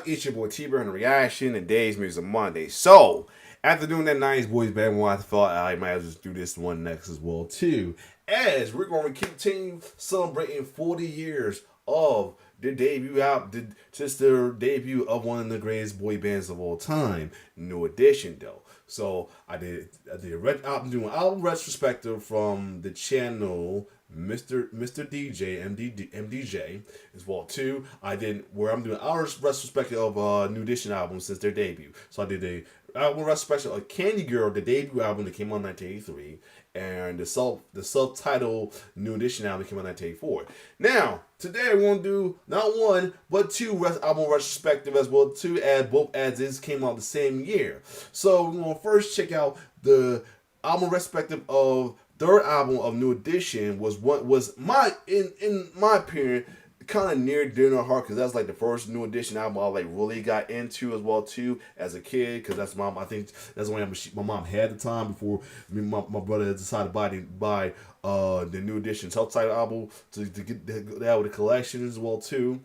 It's your boy T-Bird and Reaction and Days Music Monday. So, after doing that 90s boys band one, I thought I might as well just do this one next as well too. As we're going to continue celebrating 40 years of their debut album, just their debut of one of the greatest boy bands of all time. New Edition though. So I did doing album retrospective from the channel Mr. DJ MDJ as well too. I did where I'm doing our retrospective of New Edition albums since their debut. So I did a album retrospective of Candy Girl, the debut album that came out in 1983, and the subtitle New Edition album that came out in 1984. Now today we're gonna do not one but two album retrospective as well too, as both as this came out the same year. So we're gonna first check out the album retrospective of third album of New Edition, was what was in my opinion kind of near dear to my heart, because that's like the first New Edition album I like really got into as well too as a kid, because that's I think that's the one my mom had at the time before my brother decided to buy the New Edition self-titled album to get that with the collection as well too.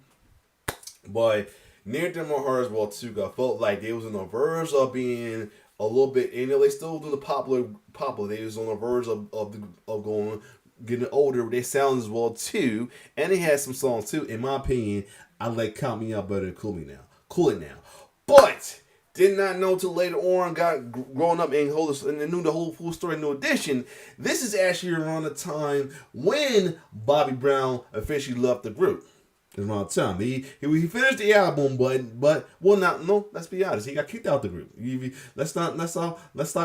But near to my heart as well too, I felt like they was on the verge of being a little bit, you know, they still do the popular. They was on the verge of getting older. They sound as well too, and they had some songs too. In my opinion, I like "Count Me Out" better than "Cool It Now." But did not know till later on, growing up and knew the whole full story of New Edition. This is actually around the time when Bobby Brown officially left the group. It's around the time he finished the album, but let's be honest, he got kicked out the group. Let's stop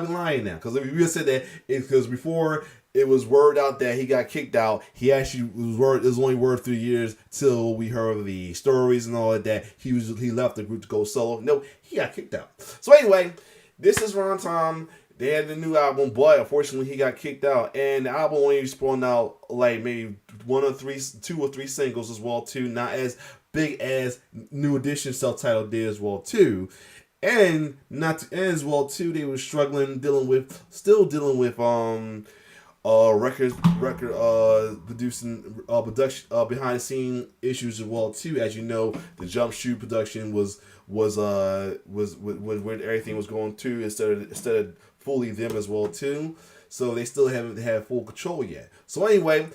lying now, because if we said that, because before it was word out that he got kicked out, he actually it was only word 3 years till we heard the stories and all of that. He left the group to go solo. No, he got kicked out. So anyway, this is around time they had the new album, but unfortunately he got kicked out, and the album only spawned out like maybe 2 or 3 singles as well too, not as big as New Edition self-titled did as well too. And as well too, they were still dealing with production behind the scene issues as well too. As you know, the Jump Shoot production was where everything was going to, instead of fully them as well too. So they still haven't had full control yet. So anyway,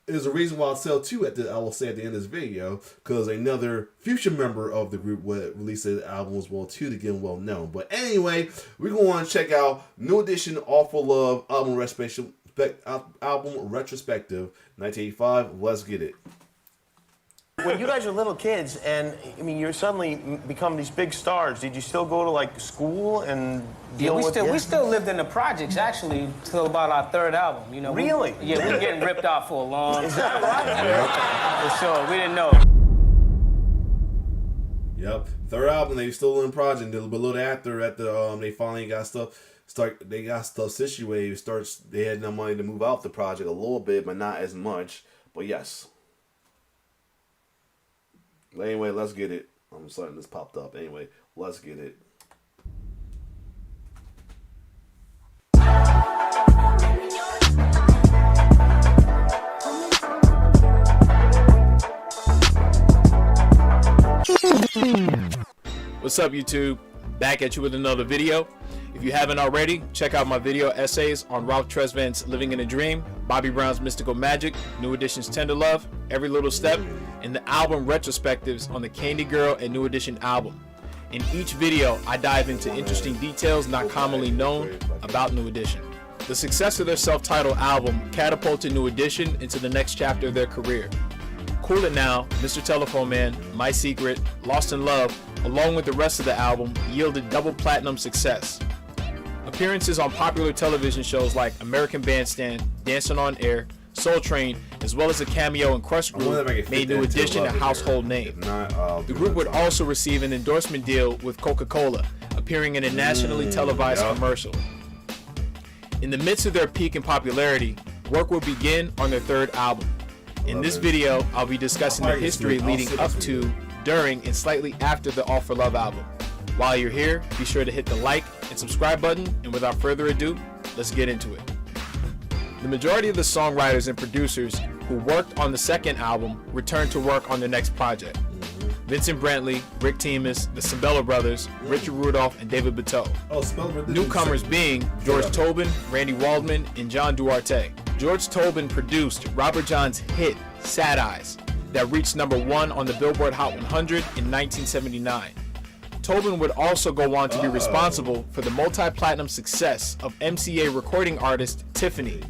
there's a reason why I will say at the end of this video, because another future member of the group would release an album as well too to get well known. But anyway, we're going to check out New Edition Awful Love album retrospective 1985. Let's get it. When you guys are little kids, and I mean, you're suddenly become these big stars, did you still go to like school and deal with it? We still lived in the projects actually till about our third album. You know. Really? We were getting ripped off for a long time. Is that right? For sure. We didn't know. Yep. Third album, they still in the project. A little bit after, they finally got stuff. They got stuff situated. They had no money to move out the project a little bit, but not as much. But yes. Anyway, let's get it. I'm sorry, this popped up. Anyway, let's get it. What's up, YouTube? Back at you with another video. If you haven't already, check out my video essays on Ralph Tresvant's Living in a Dream, Bobby Brown's Mystical Magic, New Edition's Tender Love, Every Little Step, and the album retrospectives on the Candy Girl and New Edition album. In each video, I dive into interesting details not commonly known about New Edition. The success of their self-titled album catapulted New Edition into the next chapter of their career. Cool It Now, Mr. Telephone Man, My Secret, Lost in Love, along with the rest of the album, yielded double platinum success. Appearances on popular television shows like American Bandstand, Dancing on Air, Soul Train, as well as a cameo in Crush Group, made New Edition a household name. The group would also receive an endorsement deal with Coca-Cola, appearing in a nationally televised commercial. In the midst of their peak in popularity, work will begin on their third album. In this video, I'll be discussing the history leading up to, during, and slightly after the All for Love album. While you're here, be sure to hit the like and subscribe button, and without further ado, let's get into it. The majority of the songwriters and producers who worked on the second album returned to work on the next project. Vincent Brantley, Rick Teemus, the Cimbella Brothers, Richard Rudolph, and David Bateau. Oh, Spellman. Newcomers being George Tobin, Randy Waldman, and John Duarte. George Tobin produced Robert John's hit Sad Eyes that reached #1 on the Billboard Hot 100 in 1979. Tobin would also go on to be responsible for the multi-platinum success of MCA recording artist Tiffany,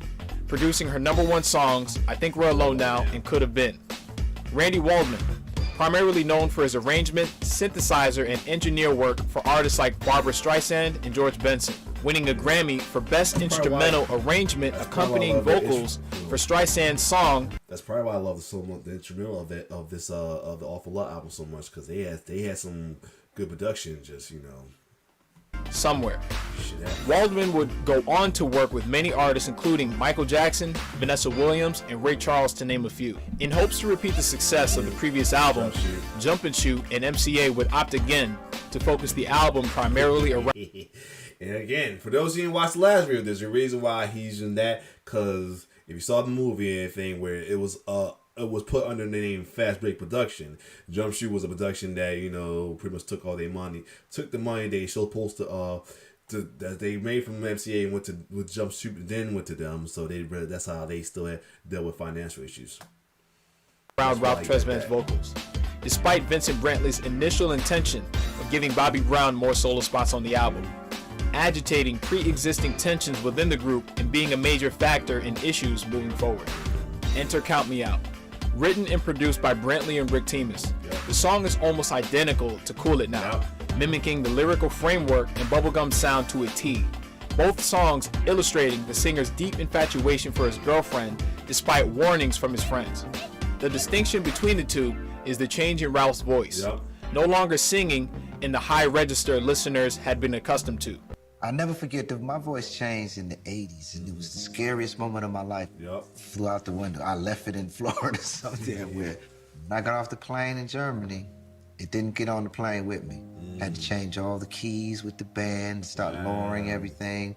producing her #1 songs I Think We're Alone Now and Could Have Been. Randy Waldman, primarily known for his arrangement, synthesizer, and engineer work for artists like Barbra Streisand and George Benson, winning a Grammy for Best Instrumental Arrangement accompanying vocals for Streisand's song. That's probably why I love the instrumental of the Awful Lot album so much, because they had some good production, just Somewhere. Waldman would go on to work with many artists including Michael Jackson, Vanessa Williams, and Ray Charles, to name a few. In hopes to repeat the success of the previous album, Jump and Shoot and MCA would opt again to focus the album primarily around. And again, for those who didn't watch the last video, there's a reason why he's in that, because if you saw the movie and anything where it was put under the name Fast Break Production. Jump Shoot was a production that, pretty much took all their money, took the money they supposed to that they made from MCA and went to with Jump Shoot, and then went to them. So that's how they still had dealt with financial issues. Around Ralph Tresvant's vocals, despite Vincent Brantley's initial intention of giving Bobby Brown more solo spots on the album, agitating pre-existing tensions within the group and being a major factor in issues moving forward. Enter Count Me Out. Written and produced by Brantley and Rick Teemus, the song is almost identical to Cool It Now, mimicking the lyrical framework and bubblegum sound to a T. Both songs illustrating the singer's deep infatuation for his girlfriend despite warnings from his friends. The distinction between the two is the change in Ralph's voice, no longer singing in the high register listeners had been accustomed to. I'll never forget that my voice changed in the 80s, and it was the scariest moment of my life. Flew out the window. I left it in Florida somewhere where when I got off the plane in Germany, it didn't get on the plane with me. Had to change all the keys with the band, start lowering everything.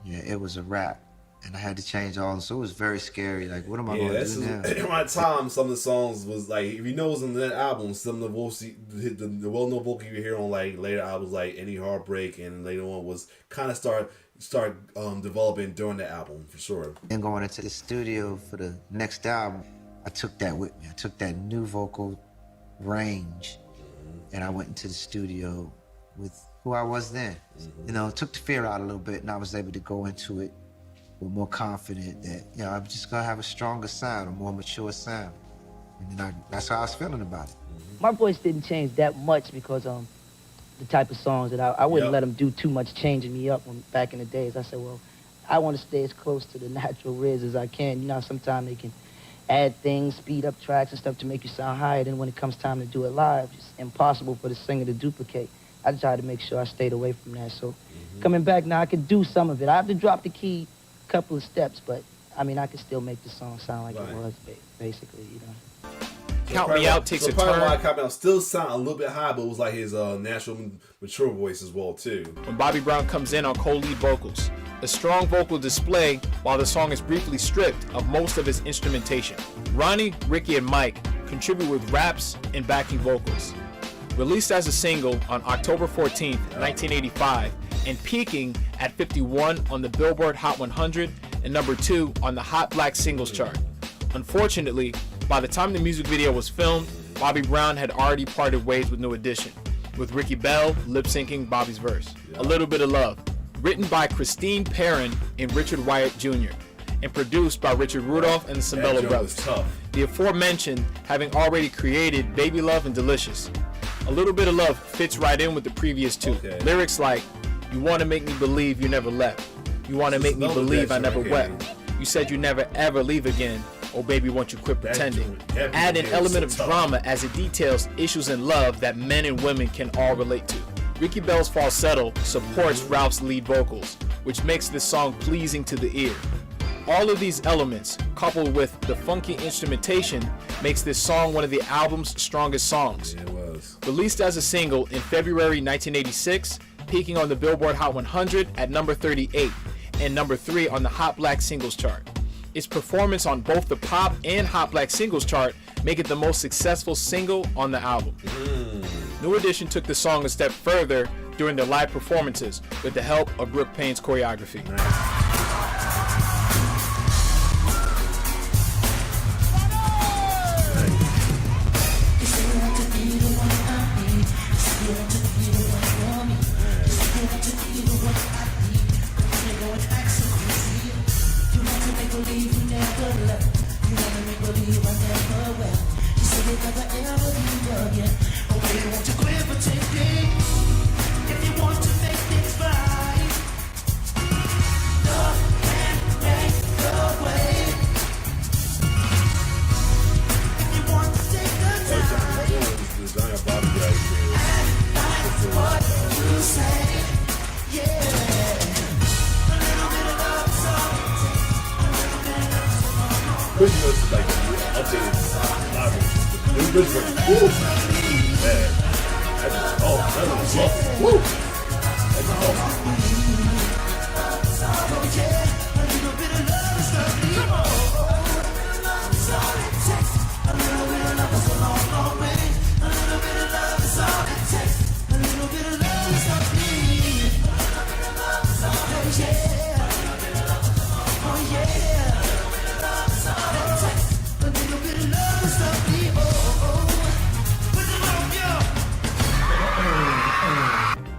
Yeah, it was a wrap. And I had to change all, so it was very scary. Like, what am I going to do now? At my time, some of the songs was like, if you know what's in that album, some of the vocals, the well-known vocal you hear on like later albums, like Any Heartbreak, and later on was kind of start developing during the album for sure. And going into the studio for the next album, I took that with me. I took that new vocal range, and I went into the studio with who I was then. It took the fear out a little bit, and I was able to go into it with more confident that, I'm just gonna have a stronger sound, a more mature sound. And then that's how I was feeling about it. My voice didn't change that much because the type of songs that I wouldn't let them do too much changing me up back in the days. I said, well, I want to stay as close to the natural Riz as I can. Sometimes they can add things, speed up tracks and stuff to make you sound higher. Then when it comes time to do it live, it's impossible for the singer to duplicate. I tried to make sure I stayed away from that. So coming back now, I could do some of it. I have to drop the key couple of steps, but I could still make the song sound like it was, basically, Count Me Out takes a turn. Count Me Out still sound a little bit high, but it was like his natural, mature voice as well too. When Bobby Brown comes in on co-lead vocals, a strong vocal display while the song is briefly stripped of most of its instrumentation. Ronnie, Ricky, and Mike contribute with raps and backing vocals. Released as a single on October 14th, 1985, and peaking at 51 on the Billboard Hot 100 and #2 on the Hot Black Singles chart. Unfortunately, by the time the music video was filmed, Bobby Brown had already parted ways with New Edition, with Ricky Bell lip-syncing Bobby's verse. A Little Bit of Love, written by Christine Perrin and Richard Wyatt Jr., and produced by Richard Rudolph and the Cimbella Brothers. The aforementioned having already created Baby Love and Delicious. A Little Bit of Love fits right in with the previous two. Lyrics like, you want to make me believe you never left. You want to make me believe I never wept. You said you never ever leave again. Oh baby, won't you quit pretending? Add an element of drama as it details issues in love that men and women can all relate to. Ricky Bell's falsetto supports Ralph's lead vocals, which makes this song pleasing to the ear. All of these elements, coupled with the funky instrumentation, makes this song one of the album's strongest songs. Yeah, it was. Released as a single in February 1986, peaking on the Billboard Hot 100 at number 38 and number 3 on the Hot Black Singles chart. Its performance on both the pop and Hot Black Singles chart make it the most successful single on the album. New Edition took the song a step further during their live performances with the help of Brooke Payne's choreography.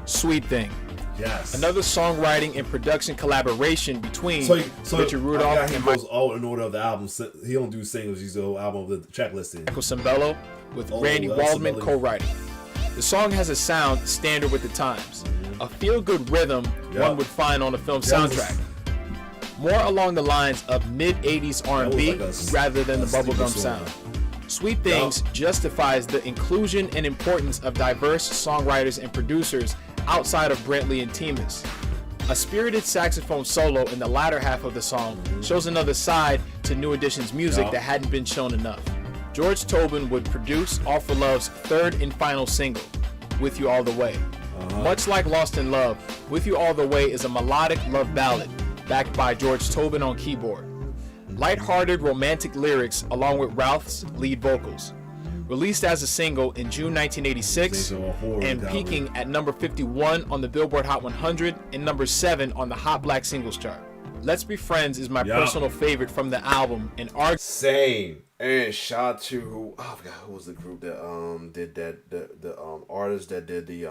Sweet Thing. Yes. Another songwriting and production collaboration between Richard Rudolph and goes all in order of the album. He don't do singles. He's the whole album of the track listing. Michael Cimbello with Randy Waldman co-writing. The song has a sound standard with the times, a feel-good rhythm one would find on a film soundtrack. More along the lines of mid-'80s R&B rather than the bubblegum sound. Sweet Things justifies the inclusion and importance of diverse songwriters and producers outside of Brantley and Timus. A spirited saxophone solo in the latter half of the song shows another side to New Edition's music that hadn't been shown enough. George Tobin would produce All for Love's third and final single, With You All the Way. Much like Lost in Love, With You All the Way is a melodic love ballad backed by George Tobin on keyboard. Light-hearted romantic lyrics along with Ralph's lead vocals. Released as a single in June 1986 and peaking at number 51 on the Billboard Hot 100 and number 7 on the Hot Black Singles Chart. Let's Be Friends is my personal favorite from the album and same. And shout out to I forgot who was the group that did that the artist that did the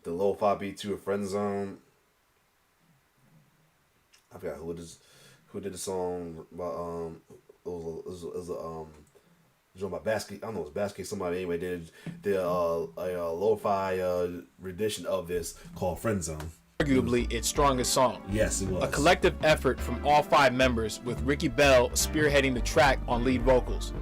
lo-fi beat to a Friend Zone. I forgot who did the song about it was a joint by Basket. I don't know if it's Basket. Somebody anyway did a lo-fi rendition of this called Friend Zone. Arguably its strongest song. Yes, it was. A collective effort from all 5 members, with Ricky Bell spearheading the track on lead vocals.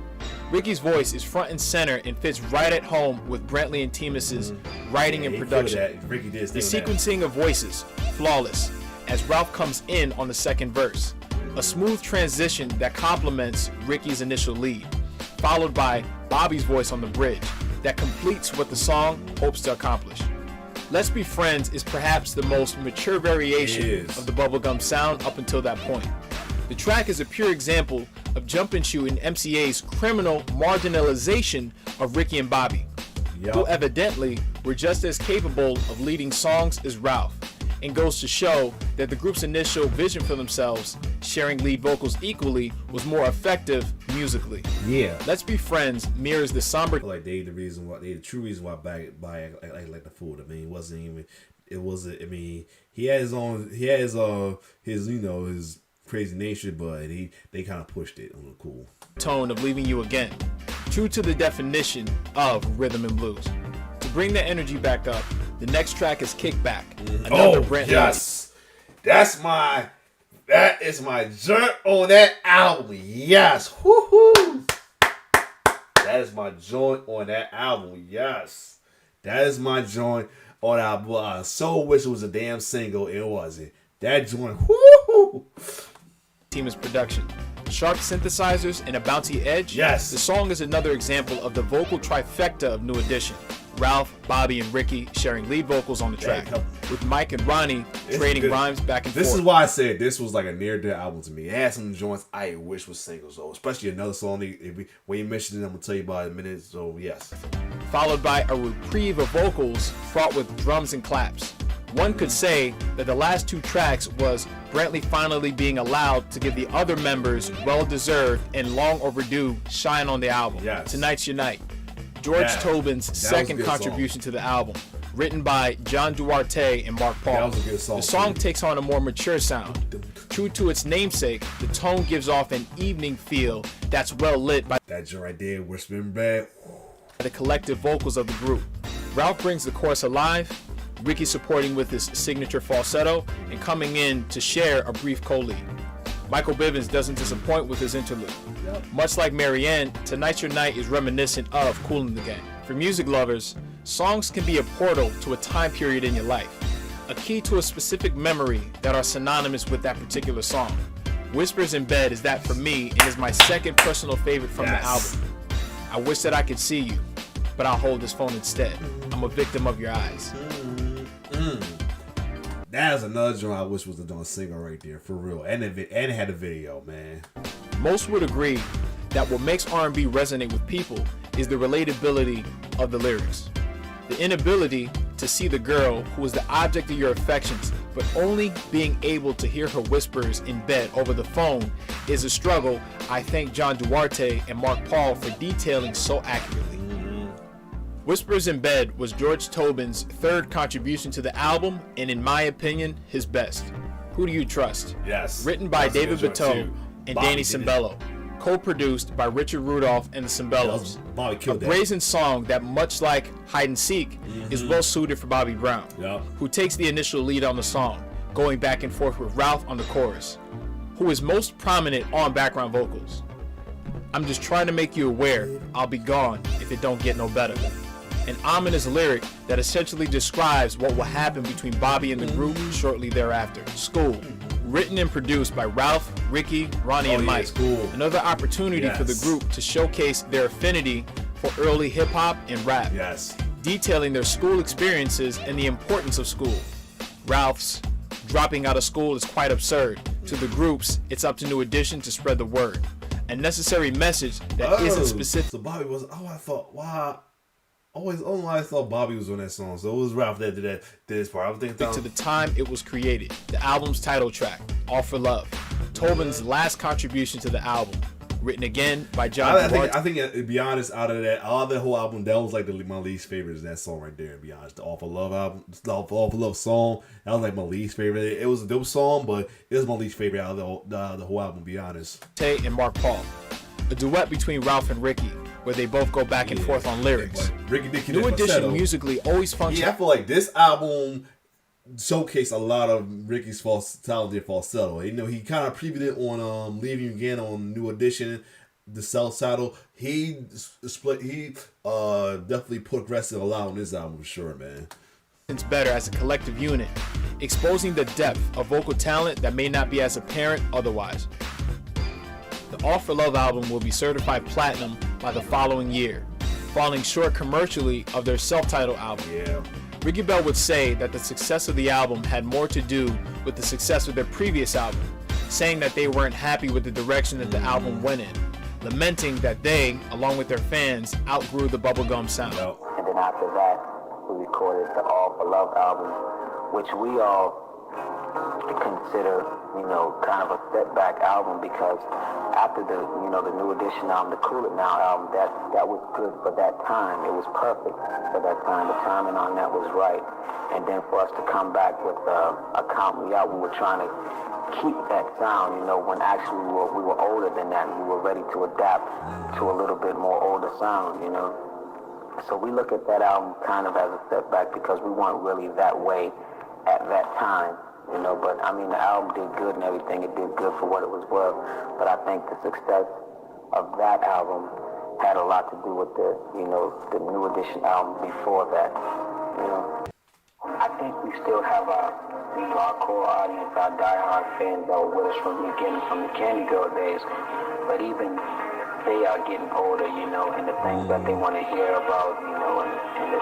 Ricky's voice is front and center and fits right at home with Brantley and Timus's writing and production. Ricky did the sequencing of voices, flawless, as Ralph comes in on the second verse. A smooth transition that complements Ricky's initial lead, followed by Bobby's voice on the bridge that completes what the song hopes to accomplish. Let's Be Friends is perhaps the most mature variation of the bubblegum sound up until that point. The track is a pure example of Jump and Shoot and MCA's criminal marginalization of Ricky and Bobby, who evidently were just as capable of leading songs as Ralph, and goes to show that the group's initial vision for themselves, sharing lead vocals equally, was more effective musically. Yeah. Let's Be Friends mirrors the somber. Like they the true reason why by like the fool. I mean, it wasn't. I mean, he had his his crazy nature, but they kind of pushed it on the cool tone of Leaving You Again, true to the definition of rhythm and blues. To bring the energy back up, the next track is Kickback. Another Brantley. Yes, that is my joint on that album. Yes, woohoo! That is my joint on that album. Yes, that is my joint on that album. I so wish it was a damn single. It wasn't. That joint, woohoo! Timus production. Sharp synthesizers and a bouncy edge. Yes. The song is another example of the vocal trifecta of New Edition. Ralph, Bobby, and Ricky sharing lead vocals on the track, with Mike and Ronnie trading rhymes back and forth. This is why I said this was like a near-death album to me. It had some joints I wish was singles, though, especially another song. When you mentioned it, I'm going to tell you about it in a minute, so yes. Followed by a reprieve of vocals fraught with drums and claps. One could say that the last two tracks was Brantley finally being allowed to give the other members well-deserved and long overdue shine on the album. Yes. Tonight's Your Night. George Tobin's second contribution to the album, written by John Duarte and Mark Paul. That was a good song. The song takes on a more mature sound. True to its namesake, the tone gives off an evening feel that's well lit by that joint right there, Whispering Bad. The collective vocals of the group. Ralph brings the chorus alive, Ricky supporting with his signature falsetto, and coming in to share a brief co-lead. Michael Bivins doesn't disappoint with his interlude. Much like Marianne, Tonight's Your Night is reminiscent of Kool and the Gang. For music lovers, songs can be a portal to a time period in your life, a key to a specific memory that are synonymous with that particular song. Whispers in Bed is that for me, and is my second personal favorite from the album. I wish that I could see you, but I'll hold this phone instead. I'm a victim of your eyes. That is another joint I wish was a single right there, for real. And it had a video, man. Most would agree that what makes R&B resonate with people is the relatability of the lyrics. The inability to see the girl who is the object of your affections, but only being able to hear her whispers in bed over the phone is a struggle I thank John Duarte and Mark Paul for detailing so accurately. Whispers in Bed was George Tobin's third contribution to the album, and in my opinion, his best. Who Do You Trust? Yes. Written by David Bateau and Danny Cimbello. Co-produced by Richard Rudolph and the Cimbellos. A brazen song that, much like Hide and Seek, is well suited for Bobby Brown, who takes the initial lead on the song, going back and forth with Ralph on the chorus, who is most prominent on background vocals. I'm just trying to make you aware I'll be gone if it don't get no better. An ominous lyric that essentially describes what will happen between Bobby and the group shortly thereafter. School. Written and produced by Ralph, Ricky, Ronnie, and Mike. Another opportunity for the group to showcase their affinity for early hip-hop and rap. Detailing their school experiences and the importance of school. Ralph's dropping out of school is quite absurd. To the groups, it's up to New Edition to spread the word. A necessary message that isn't specific. So Bobby was, I thought Bobby was on that song, so it was Ralph that did this part. I was thinking to the time it was created. The album's title track, All for Love, Tobin's last contribution to the album, written again by John. I think to be honest, out of that, all the whole album, that was like my least favorite is that song right there. To be honest, the All for Love album, the All for Love song, that was like my least favorite. It was a dope song, but it was my least favorite out of the whole album. To be honest. Tay and Mark Paul, a duet between Ralph and Ricky, where they both go back and forth on lyrics. New Edition musically always functions. Yeah, I feel like this album showcased a lot of Ricky's talented falsetto. You know, he kind of previewed it on Leaving You Again on New Edition, the self-title. He definitely put aggressive a lot on this album for sure, man. It's better as a collective unit, exposing the depth of vocal talent that may not be as apparent otherwise. The All for Love album will be certified platinum by the following year, falling short commercially of their self-titled album. Ricky Bell would say that the success of the album had more to do with the success of their previous album, saying that they weren't happy with the direction that the album went in, lamenting that they, along with their fans, outgrew the bubblegum sound. And then after that, we recorded the All for Love album, which we all consider, kind of a setback album, because after the New Edition album, the Cool It Now album, that was good for that time. It was perfect for that time. The timing on that was right. And then for us to come back with a Count Me Out, we were trying to keep that sound, when actually we were older than that, and we were ready to adapt to a little bit more older sound, So we look at that album kind of as a setback because we weren't really that way at that time. But I mean, the album did good and everything. It did good for what it was worth. But I think the success of that album had a lot to do with the New Edition album before that. I think we still have our core audience, our diehard fans that were with us from the beginning, from the Candy Girl days. But even they are getting older, you know, and the things that they want to hear about, you know, and the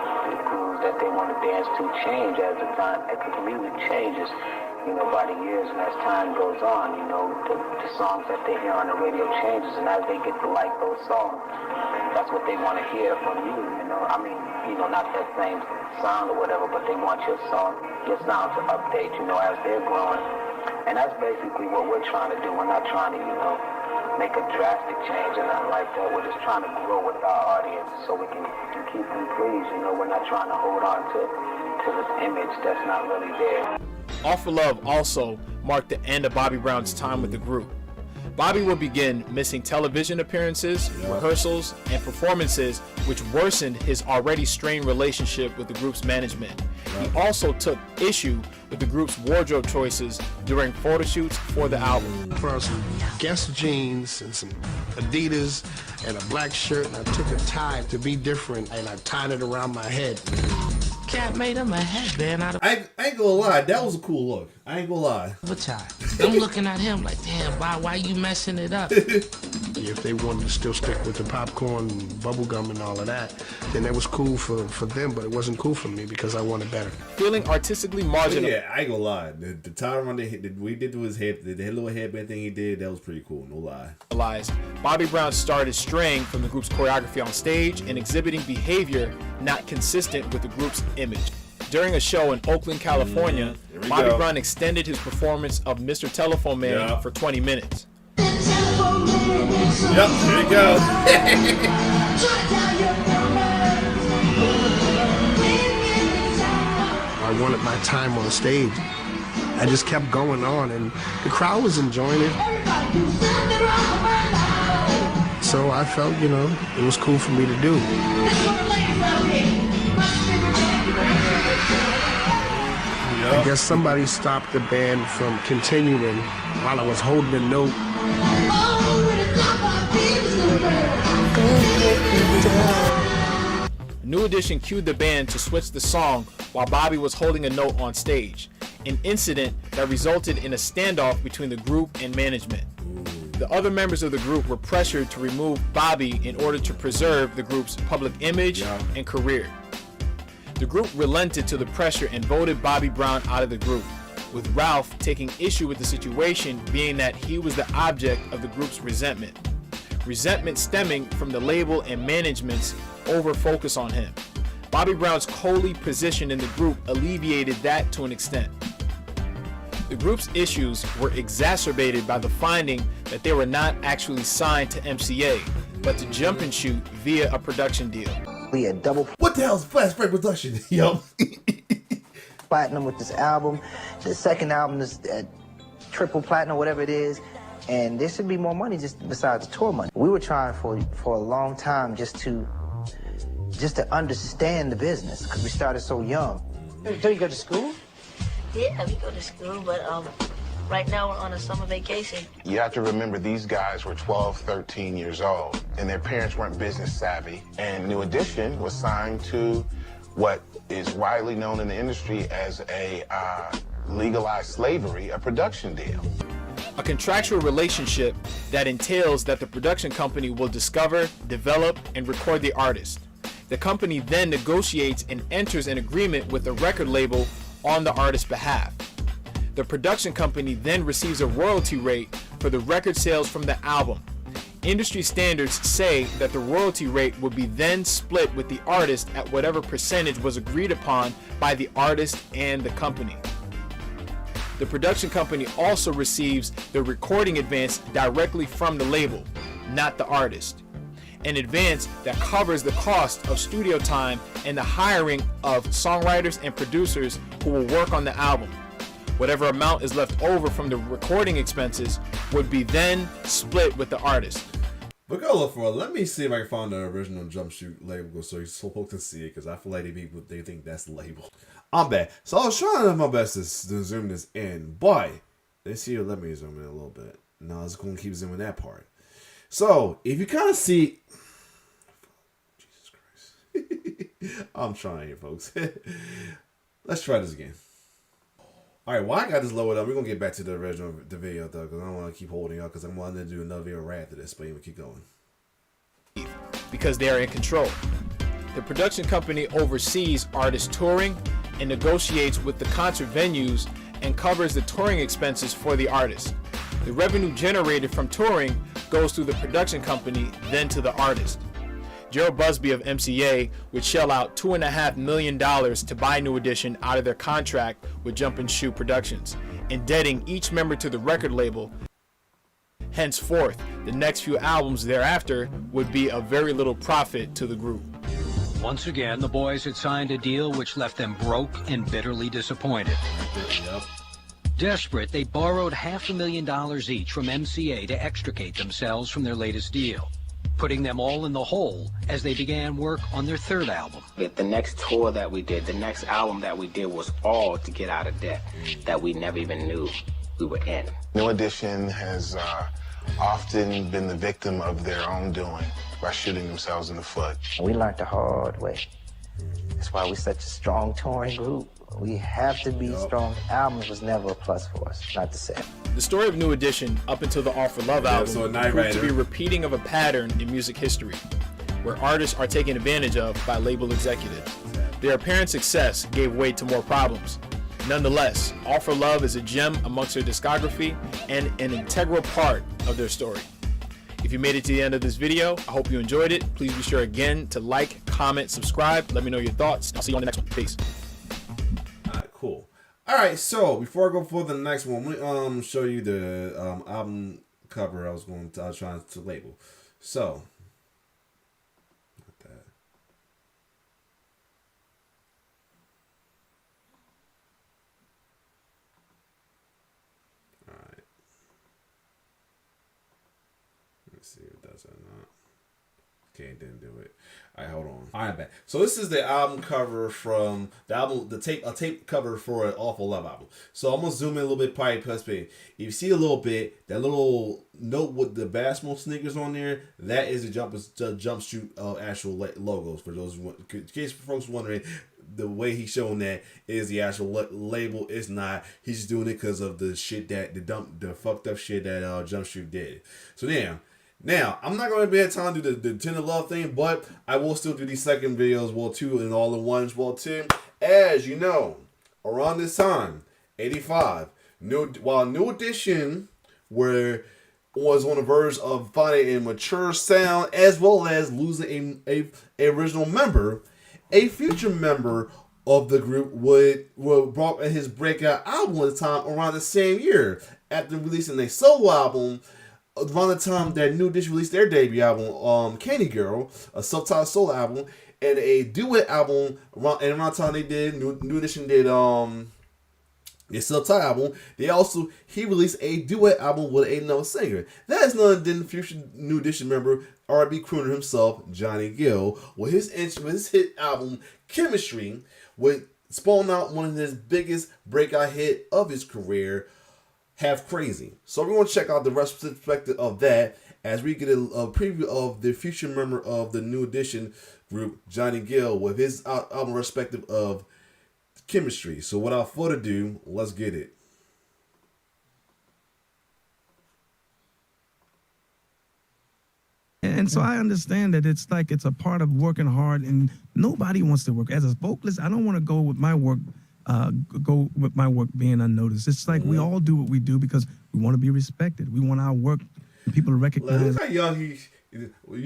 grooves that they want to dance to change as the time, because the music changes, you know, by the years and as time goes on, you know, the songs that they hear on the radio changes, and as they get to like those songs, that's what they want to hear from you, you know. I mean, you know, not that same sound or whatever, but they want your sound to update, you know, as they're growing. And that's basically what we're trying to do. We're not trying to, you know, make a drastic change or nothing like that. We're just trying to grow with our audience so we can keep them pleased. You know, we're not trying to hold on to this image that's not really there. All for Love also marked the end of Bobby Brown's time with the group. Bobby would begin missing television appearances, rehearsals, and performances, which worsened his already strained relationship with the group's management. He also took issue with the group's wardrobe choices during photo shoots for the album. Put on some Guess jeans and some Adidas and a black shirt, and I took a tie to be different, and I tied it around my head. Cat made him a headband out of I ain't gonna lie, that was a cool look. I ain't gonna lie. a tie. I'm looking at him like, damn, why you messing it up? If they wanted to still stick with the popcorn and bubble gum and all of that, then that was cool for them, but it wasn't cool for me because I wanted better. Feeling artistically marginal. Yeah, I ain't gonna lie. The time on we did to his head, the little headband thing he did, that was pretty cool. No lie. Bobby Brown started straying from the group's choreography on stage and exhibiting behavior not consistent with the group's image. During a show in Oakland, California, Bobby Brown extended his performance of Mr. Telephone Man for 20 minutes. Yep, here we go. I wanted my time on stage. I just kept going on, and the crowd was enjoying it. So I felt, you know, it was cool for me to do. I guess somebody stopped the band from continuing while I was holding a note. New Edition cued the band to switch the song while Bobby was holding a note on stage, an incident that resulted in a standoff between the group and management. The other members of the group were pressured to remove Bobby in order to preserve the group's public image and career. The group relented to the pressure and voted Bobby Brown out of the group, with Ralph taking issue with the situation, being that he was the object of the group's resentment. Resentment stemming from the label and management's over-focus on him. Bobby Brown's co-lead position in the group alleviated that to an extent. The group's issues were exacerbated by the finding that they were not actually signed to MCA, but to Jump and Shoot via a production deal. We had double What the hell is Flashback Production? Yo. platinum with this album. The second album is at triple platinum, whatever it is. And there should be more money just besides the tour money. We were trying for a long time just to understand the business because we started so young. Do you go to school? Yeah, we go to school, but right now we're on a summer vacation. You have to remember these guys were 12, 13 years old, and their parents weren't business savvy. And New Edition was signed to what is widely known in the industry as a legalized slavery, a production deal. A contractual relationship that entails that the production company will discover, develop, and record the artist. The company then negotiates and enters an agreement with the record label on the artist's behalf. The production company then receives a royalty rate for the record sales from the album. Industry standards say that the royalty rate will be then split with the artist at whatever percentage was agreed upon by the artist and the company. The production company also receives the recording advance directly from the label, not the artist. An advance that covers the cost of studio time and the hiring of songwriters and producers who will work on the album. Whatever amount is left over from the recording expenses would be then split with the artist. But go look for it. Let me see if I can find the original Jumpsuit label so folks can see it, because I feel like they think that's the label. I'm back. So I was trying to do my best to zoom this in, but let's see. Let me zoom in a little bit. No, it's going to keep zooming that part. So if you kind of see, Jesus Christ, I'm trying here, folks. Let's try this again. All right, while I got this lowered up, we're gonna get back to the video though, because I don't want to keep holding up, because I'm wanting to do another video right after this. But anyway, keep going. because they are in control. The production company oversees artist touring and negotiates with the concert venues and covers the touring expenses for the artist. The revenue generated from touring goes through the production company, then to the artist. Gerald Busby of MCA would shell out $2.5 million to buy New Edition out of their contract with Jump and Shoot Productions, indebting each member to the record label. Henceforth, the next few albums thereafter would be of very little profit to the group. Once again, the boys had signed a deal which left them broke and bitterly disappointed. Desperate, they borrowed $500,000 each from MCA to extricate themselves from their latest deal, putting them all in the hole as they began work on their third album. The next tour that we did, the next album that we did was all to get out of debt that we never even knew we were in. New Edition has often been the victim of their own doing by shooting themselves in the foot. We learned the hard way. That's why we're such a strong touring group. We have to be strong. Albums was never a plus for us, not to say. The story of New Edition up until the All for Love album proved to be a repeating of a pattern in music history, where artists are taken advantage of by label executives. Their apparent success gave way to more problems. Nonetheless, All for Love is a gem amongst their discography and an integral part of their story. If you made it to the end of this video, I hope you enjoyed it. Please be sure again to like, comment, subscribe. Let me know your thoughts. I'll see you on the next one. Peace. Alright, cool. Alright, so before I go for the next one, let me show you the album cover I was trying to label. So, not that. Alright. Let's see if it does or not. Okay, it didn't do it. Alright, hold on. Alright, back. So this is the album cover from the album, a tape cover for an All for Love album. So I'm gonna zoom in a little bit, probably plus bit. If you see a little bit, that little note with the basketball sneakers on there, that is the jump shoot actual logos. For those, in case folks wondering, the way he's showing that is the actual label. It's not. He's just doing it because of the shit that the fucked up shit that Jump Shoot did. So now, I'm not going to be at time to do the Tender Love thing, but I will still do these second videos as well too, and all in one as well too. As you know, around this time, 85, New Edition was on the verge of finding a mature sound as well as losing a original member, a future member of the group would brought in his breakout album at the time around the same year after releasing a solo album. Around the time that New Edition released their debut album, Candy Girl, a self-titled solo album, and a duet album, around the time they did, New Edition did their self-titled album, he released a duet album with another singer. That is none other than future New Edition member, R&B crooner himself, Johnny Gill, with his hit album, Chemistry, would spawn out one of his biggest breakout hit of his career, Half Crazy. So we're going to check out the retrospective of that as we get a preview of the future member of the New Edition group, Johnny Gill, with his album respective of Chemistry. So without further ado, let's get it. And so I understand that it's a part of working hard, and nobody wants to work. As a vocalist, I don't want to go with my work being unnoticed. It's like we all do what we do because we want to be respected. We want our work and people to recognize. Look how young you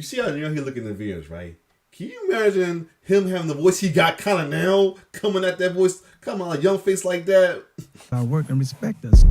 see how young he look in the videos, right? Can you imagine him having the voice he got kind of now, coming at that voice, coming on a young face like that? Our work and respect us.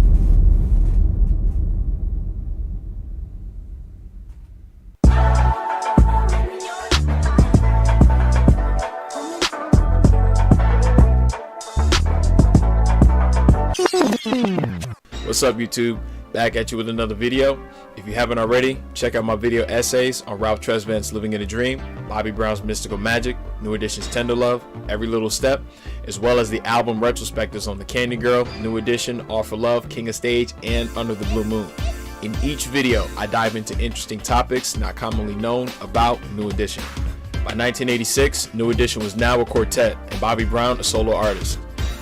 What's up, YouTube? Back at you with another video. If you haven't already, check out my video essays on Ralph Tresvant's Living in a Dream, Bobby Brown's Mystical Magic, New Edition's Tender Love, Every Little Step, as well as the album retrospectives on the Candy Girl, New Edition, All for Love, King of Stage, and Under the Blue Moon. In each video, I dive into interesting topics not commonly known about New Edition. By 1986, New Edition was now a quartet, and Bobby Brown a solo artist,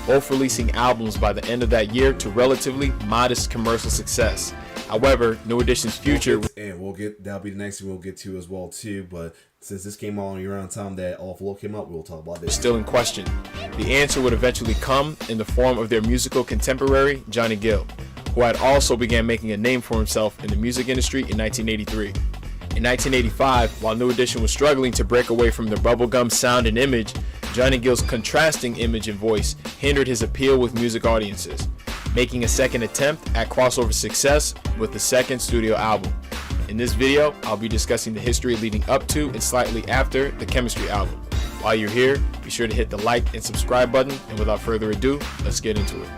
both releasing albums by the end of that year to relatively modest commercial success. However, New Edition's future, that'll be the next thing we'll get to as well too. But since this came on around the time that All Flow came out, we'll talk about this. Still in question. The answer would eventually come in the form of their musical contemporary, Johnny Gill, who had also began making a name for himself in the music industry in 1983. In 1985, while New Edition was struggling to break away from their bubblegum sound and image, Johnny Gill's contrasting image and voice hindered his appeal with music audiences, making a second attempt at crossover success with the second studio album. In this video, I'll be discussing the history leading up to and slightly after the Chemistry album. While you're here, be sure to hit the like and subscribe button, and without further ado, let's get into it.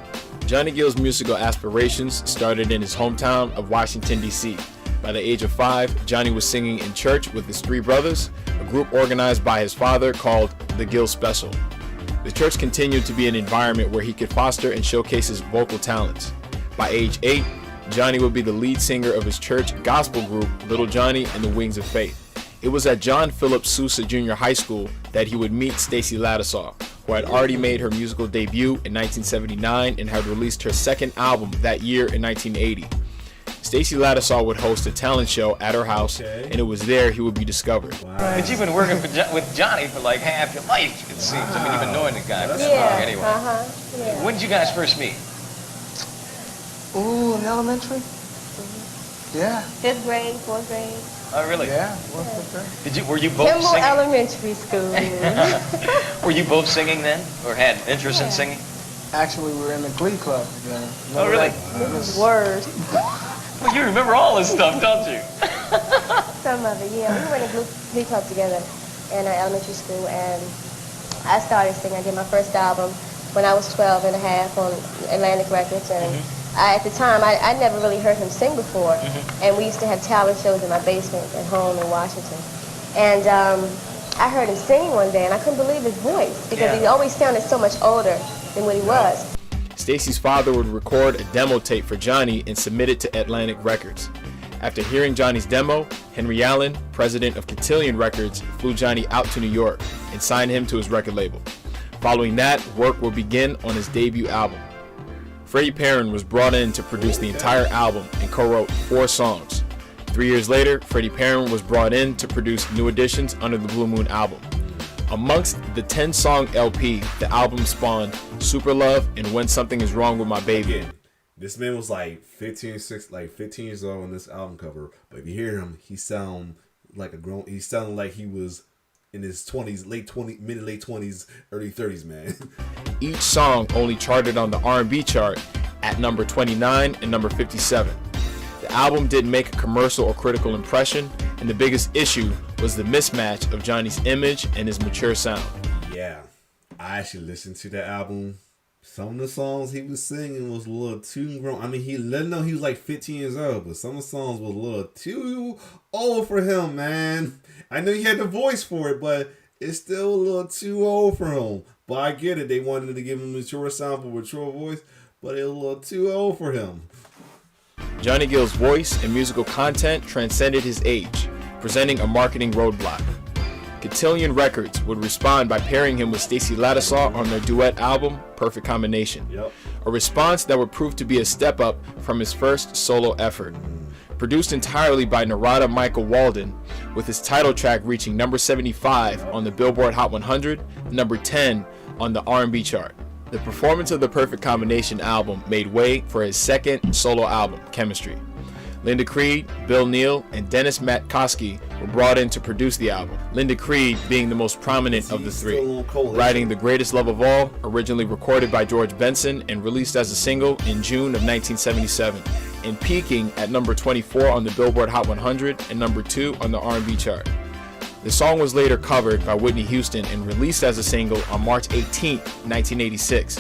Johnny Gill's musical aspirations started in his hometown of Washington, D.C. By the age of 5, Johnny was singing in church with his 3 brothers, a group organized by his father called the Gill Special. The church continued to be an environment where he could foster and showcase his vocal talents. By age 8, Johnny would be the lead singer of his church gospel group, Little Johnny and the Wings of Faith. It was at John Philip Sousa Jr. High School that he would meet Stacey Lattisaw, who had already made her musical debut in 1979 and had released her second album that year in 1980. Stacey Lattisaw would host a talent show at her house, and it was there he would be discovered. Wow. But you've been working with Johnny for like half your life, it seems. I mean, you've been knowing the guy for that long anyway. Yeah. When did you guys first meet? Ooh, in elementary? Yeah. 5th grade, 4th grade. Oh, really? Yeah. Were you both Kimball singing? Elementary School. Were you both singing then, or had interest in singing? Actually, we were in the Glee Club together. Oh, really? Word. Well, you remember all this stuff, don't you? Some of it, yeah. We were in a Glee Club together in elementary school, and I started singing. I did my first album when I was 12 and a half on Atlantic Records, and at the time, I never really heard him sing before, and we used to have talent shows in my basement at home in Washington. And I heard him singing one day, and I couldn't believe his voice, because he always sounded so much older than what he was. Stacey's father would record a demo tape for Johnny and submit it to Atlantic Records. After hearing Johnny's demo, Henry Allen, president of Cotillion Records, flew Johnny out to New York and signed him to his record label. Following that, work will begin on his debut album. Freddie Perrin was brought in to produce the entire album and co-wrote 4 songs. 3 years later, Freddie Perrin was brought in to produce New Edition's Under the Blue Moon album. Amongst the 10-song LP, the album spawned Super Love and When Something Is Wrong With My Baby. Again, this man was like 15 years old on this album cover, but if you hear him, he sounded like he was in his 20s, late 20s, early 30s, man. Each song only charted on the R&B chart at number 29 and number 57. The album didn't make a commercial or critical impression, and the biggest issue was the mismatch of Johnny's image and his mature sound. Yeah, I actually listened to that album. Some of the songs he was singing was a little too grown. I mean, he let him know he was like 15 years old, but some of the songs was a little too old for him, man. I know he had the voice for it, but it's still a little too old for him. But I get it. They wanted to give him a mature sound for a mature voice, but it was a little too old for him. Johnny Gill's voice and musical content transcended his age, presenting a marketing roadblock. Cotillion Records would respond by pairing him with Stacey Lattisaw on their duet album, Perfect Combination, a response that would prove to be a step up from his first solo effort. Produced entirely by Narada Michael Walden, with his title track reaching number 75 on the Billboard Hot 100, number 10 on the R&B chart. The performance of the Perfect Combination album made way for his second solo album, Chemistry. Linda Creed, Bill Neal, and Dennis Matkowski were brought in to produce the album, Linda Creed being the most prominent of the 3, writing The Greatest Love of All, originally recorded by George Benson and released as a single in June of 1977, and peaking at number 24 on the Billboard Hot 100 and number 2 on the R&B chart. The song was later covered by Whitney Houston and released as a single on March 18, 1986.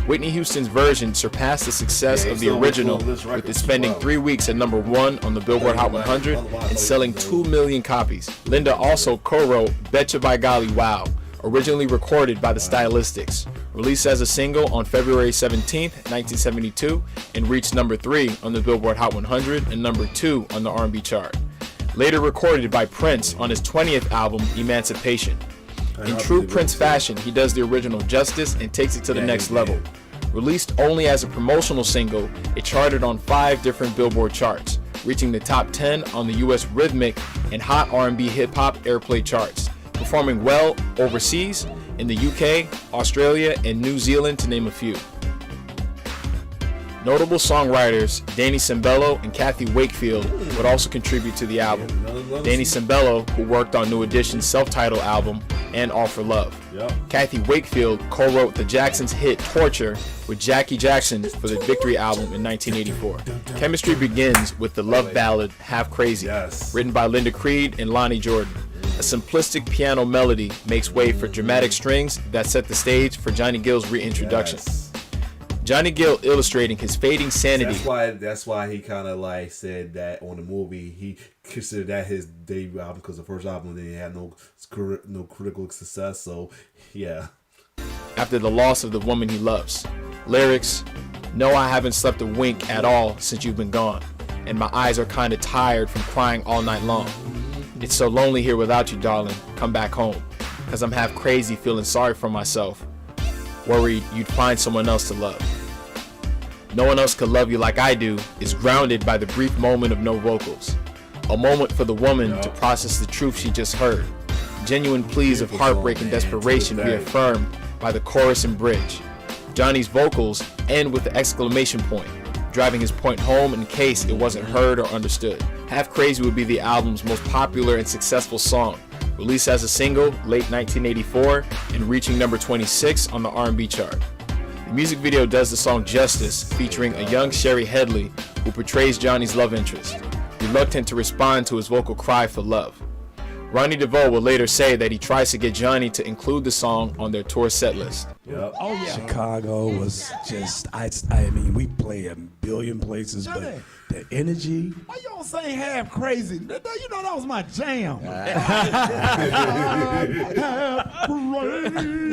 Whitney Houston's version surpassed the success of the original, with it spending 3 weeks at number 1 on the Billboard Hot 100 and selling 2 million copies. Linda also co-wrote Betcha by Golly Wow, originally recorded by the Stylistics, released as a single on February 17, 1972, and reached number 3 on the Billboard Hot 100 and number 2 on the R&B chart. Later recorded by Prince on his 20th album, Emancipation. In true Prince fashion, he does the original justice and takes it to the next level. Released only as a promotional single, it charted on 5 different Billboard charts, reaching the top 10 on the US rhythmic and hot R&B hip-hop airplay charts, performing well overseas in the UK, Australia, and New Zealand, to name a few. Notable songwriters Danny Cimbello and Kathy Wakefield would also contribute to the album. Danny Cimbello, who worked on New Edition's self-titled album and All for Love. Kathy Wakefield co-wrote the Jacksons' hit Torture with Jackie Jackson for the Victory album in 1984. Chemistry begins with the love ballad Half Crazy, written by Linda Creed and Lonnie Jordan. A simplistic piano melody makes way for dramatic strings that set the stage for Johnny Gill's reintroduction. Johnny Gill illustrating his fading sanity. That's why he kind of like said that on the movie he considered that his debut album because the first album they had no critical success. So yeah. After the loss of the woman he loves. Lyrics: "No, I haven't slept a wink at all since you've been gone, and my eyes are kind of tired from crying all night long. It's so lonely here without you, darling. Come back home, 'cause I'm half crazy, feeling sorry for myself. Worried you'd find someone else to love. No one else could love you like I do" is grounded by the brief moment of no vocals. A moment for the woman to process the truth she just heard. Genuine pleas of heartbreak and desperation reaffirmed by the chorus and bridge. Johnny's vocals end with the exclamation point, driving his point home in case it wasn't heard or understood. Half Crazy would be the album's most popular and successful song, released as a single late 1984 and reaching number 26 on the R&B chart. The music video does the song justice, featuring a young Sherry Headley who portrays Johnny's love interest, reluctant to respond to his vocal cry for love. Ronnie DeVoe will later say that he tries to get Johnny to include the song on their tour set list. Oh yeah. Chicago was just, I mean, we play a billion places, but the energy. Why you don't say Half Crazy? You know that was my jam.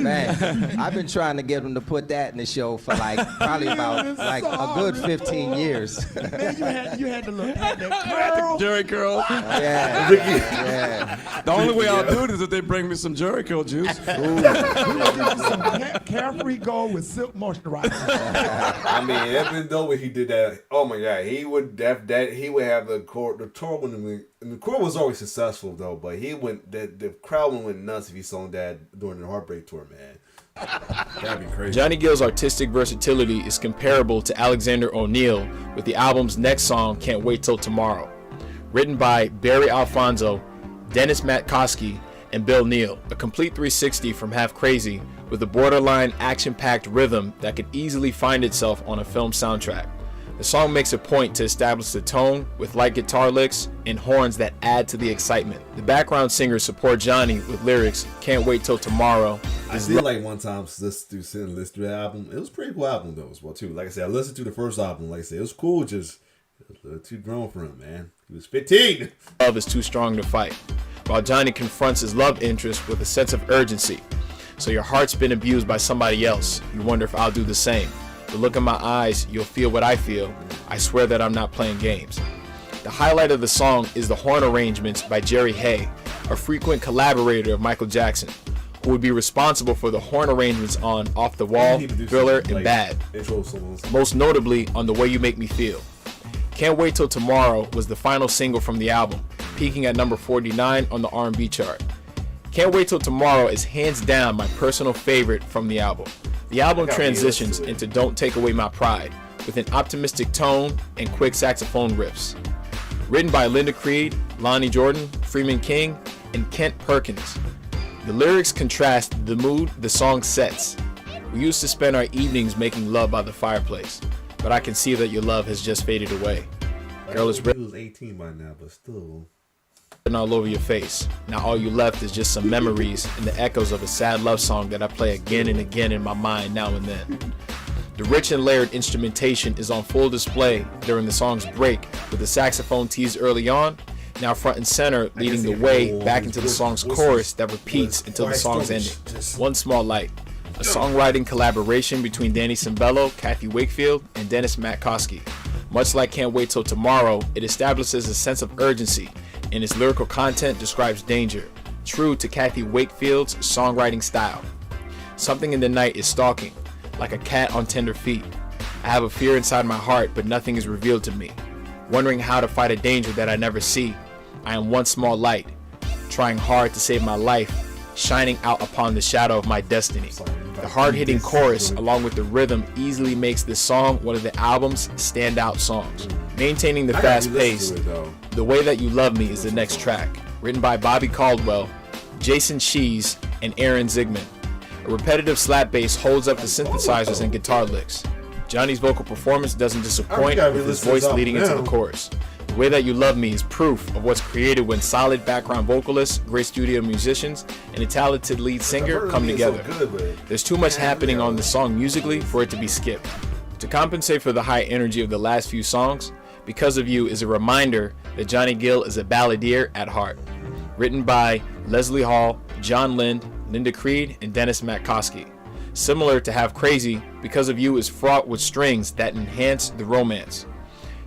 Man, I've been trying to get them to put that in the show for probably about a good 15 years. Man, you had to look at that curl. Jerry curl. Yeah. Yeah. The only way I'll do it is if they bring me some Jerry curl juice. Carefree Gold with silk moisturizer. I mean, even though he did that, oh my God, he would have the tour when the tour was always successful though, but the crowd went nuts if he saw that during the Heartbreak tour, man. That'd be crazy. Johnny Gill's artistic versatility is comparable to Alexander O'Neal with the album's next song, Can't Wait Till Tomorrow, written by Barry Alfonso, Dennis Matkoski, and Bill Neal, a complete 360 from Half Crazy with a borderline action-packed rhythm that could easily find itself on a film soundtrack. The song makes a point to establish the tone with light guitar licks and horns that add to the excitement. The background singers support Johnny with lyrics, "Can't wait till tomorrow." I did one time listen to that album. It was a pretty cool album though as well too. Like I said, I listened to the first album. Like I said, it was cool. Just it was a little too grown for him, man. He was 15. Love is too strong to fight. While Johnny confronts his love interest with a sense of urgency. So your heart's been abused by somebody else. You wonder if I'll do the same. But look in my eyes, you'll feel what I feel. I swear that I'm not playing games. The highlight of the song is the horn arrangements by Jerry Hay, a frequent collaborator of Michael Jackson, who would be responsible for the horn arrangements on Off the Wall, Thriller, and Bad. Most notably on The Way You Make Me Feel. Can't Wait Till Tomorrow was the final single from the album, peaking at number 49 on the R&B chart. Can't Wait Till Tomorrow is hands down my personal favorite from the album. The album transitions into Don't Take Away My Pride with an optimistic tone and quick saxophone riffs. Written by Linda Creed, Lonnie Jordan, Freeman King, and Kent Perkins. The lyrics contrast the mood the song sets. We used to spend our evenings making love by the fireplace, but I can see that your love has just faded away. Girl, it's He was 18 by now, but still. All over your face. Now all you left is just some memories and the echoes of a sad love song that I play again and again in my mind now and then. The rich and layered instrumentation is on full display during the song's break, with the saxophone teased early on, now front and center, leading the way back into the song's chorus that repeats until the song's ending. One Small Light, a songwriting collaboration between Danny Cimbello, Kathy Wakefield, and Dennis Matkoski. Much like Can't Wait Till Tomorrow, it establishes a sense of urgency, and its lyrical content describes danger, true to Kathy Wakefield's songwriting style. Something in the Night is stalking, like a cat on tender feet. I have a fear inside my heart, but nothing is revealed to me. Wondering how to fight a danger that I never see. I am one small light, trying hard to save my life, shining out upon the shadow of my destiny. The hard-hitting chorus, along with the rhythm, easily makes this song one of the album's standout songs. Maintaining the fast pace, The Way That You Love Me is the next track, written by Bobby Caldwell, Jason Shees, and Aaron Zigman. A repetitive slap bass holds up the synthesizers and guitar licks. Johnny's vocal performance doesn't disappoint, with his voice leading into the chorus. The Way That You Love Me is proof of what's created when solid background vocalists, great studio musicians, and a talented lead singer come together. There's too much happening on the song musically for it to be skipped. To compensate for the high energy of the last few songs, Because of You is a reminder that Johnny Gill is a balladeer at heart. Written by Leslie Hall, John Lind, Linda Creed, and Dennis Matkowski. Similar to Have Crazy, Because of You is fraught with strings that enhance the romance.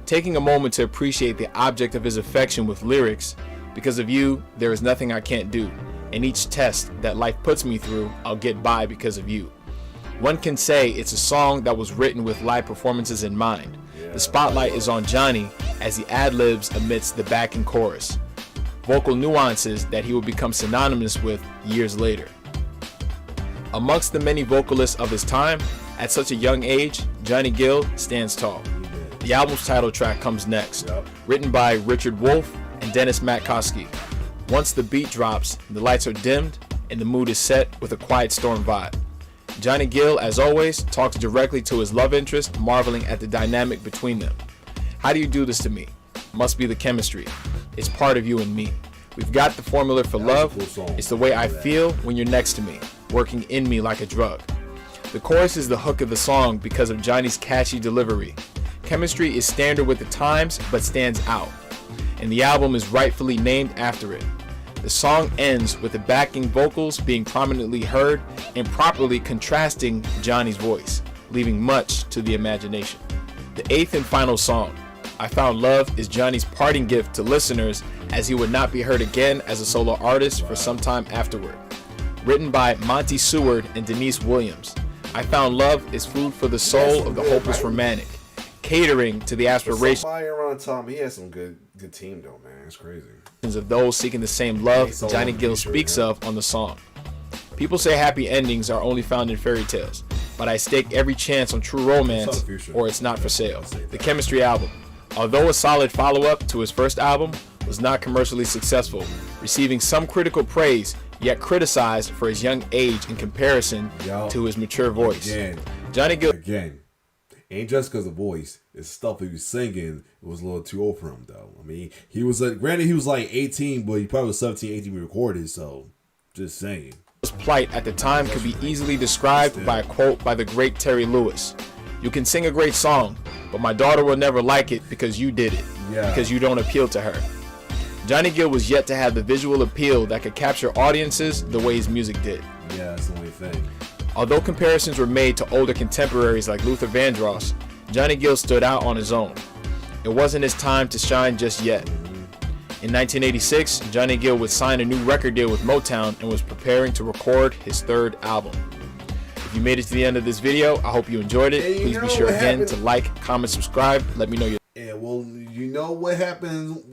Taking a moment to appreciate the object of his affection with lyrics, Because of You, there is nothing I can't do, and each test that life puts me through, I'll get by because of you. One can say it's a song that was written with live performances in mind. The spotlight is on Johnny as he ad-libs amidst the backing chorus, vocal nuances that he will become synonymous with years later. Amongst the many vocalists of his time, at such a young age, Johnny Gill stands tall. The album's title track comes next, written by Richard Wolff and Dennis Matkowski. Once the beat drops, the lights are dimmed, and the mood is set with a Quiet Storm vibe. Johnny Gill, as always, talks directly to his love interest, marveling at the dynamic between them. How do you do this to me? Must be the chemistry. It's part of you and me. We've got the formula for love. It's the way I feel when you're next to me, working in me like a drug. The chorus is the hook of the song because of Johnny's catchy delivery. Chemistry is standard with the times, but stands out, and the album is rightfully named after it. The song ends with the backing vocals being prominently heard and properly contrasting Johnny's voice, leaving much to the imagination. The eighth and final song, I Found Love, is Johnny's parting gift to listeners, as he would not be heard again as a solo artist for some time afterward. Written by Monty Seward and Denise Williams, I Found Love is food for the soul of the hopeless romantic, catering to the aspirations around Tom, he has some good team though, man. It's crazy. Of those seeking the same love Johnny Gill speaks of on the song. People say happy endings are only found in fairy tales, but I stake every chance on true romance or it's not for sale. The Chemistry album, although a solid follow-up to his first album, was not commercially successful, receiving some critical praise, yet criticized for his young age in comparison to his mature voice. Johnny Gill ain't just because of voice. It's stuff he was singing. It was a little too old for him, though. I mean, he was granted he was like 18, but he probably was 17, 18 when he recorded. So, just saying. His plight at the time could be easily described by a quote by the great Terry Lewis: "You can sing a great song, but my daughter will never like it because you did it. Because you don't appeal to her." Johnny Gill was yet to have the visual appeal that could capture audiences the way his music did. Yeah, that's the only thing. Although comparisons were made to older contemporaries like Luther Vandross, Johnny Gill stood out on his own. It wasn't his time to shine just yet. In 1986, Johnny Gill would sign a new record deal with Motown and was preparing to record his third album. If you made it to the end of this video, I hope you enjoyed it. Please be sure again to like, comment, subscribe. Let me know your... Yeah, well, you know what happened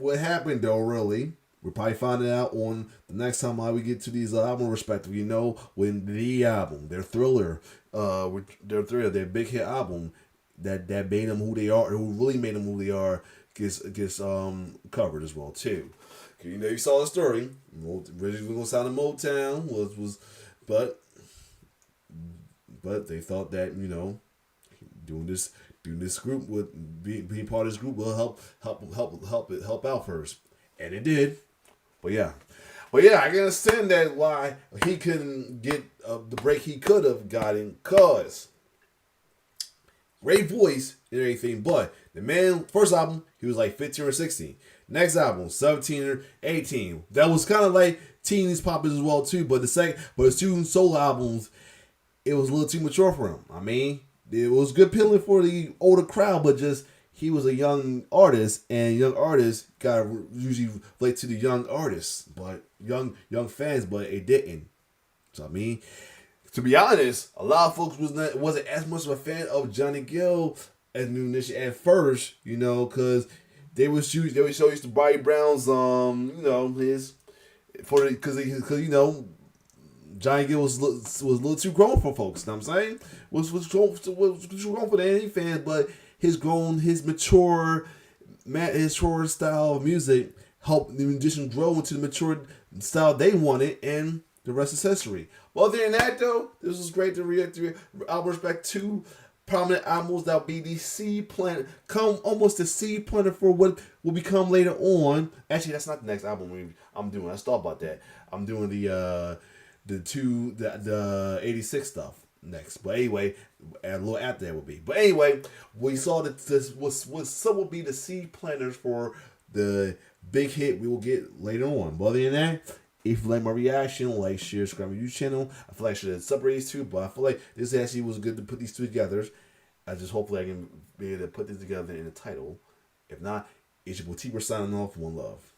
though, really. We'll probably find it out on the next time we get to these album Retrospective. You know, when the album, their Thriller, their big hit album that made them who they are, who really made them who they are, gets covered as well too. You know, you saw the story. Originally gonna sound in Motown but they thought that, you know, doing this group would being part of this group will help out first, and it did. But yeah, I can understand that why he couldn't get the break he could have gotten, cause great voice and everything. But the man, first album, he was like 15 or 16. Next album, 17 or 18. That was kind of like teenies poppers as well too. But his two solo albums, it was a little too mature for him. I mean, it was good appealing for the older crowd, but just he was a young artist, and young artists gotta usually relate to the young artists, but young fans, but it didn't. So I mean, to be honest, a lot of folks wasn't as much of a fan of Johnny Gill as New Edition at first, you know, because they were so used to Bobby Brown's, you know, because you know, Johnny Gill was a little too grown for folks. You know what I'm saying? Was too grown for any fans, but his mature style of music helped the musician grow into the mature style they wanted, and the rest is history. Well, other than that, though, this was great to react to albums back to prominent albums that will be the seed planet, almost the seed planet for what will become later on. Actually, that's not the next album I'm doing. Let's talk about that. I'm doing the 86 stuff next. But anyway, a little after that will be. But anyway, we saw that some will be the seed planters for the big hit we will get later on. But other than that, if you like my reaction, like, share, subscribe to my YouTube channel. I feel like I should have separated these two, but I feel like this actually was good to put these two together. Hopefully I can be able to put this together in the title. If not, it's your boy T signing off. One love.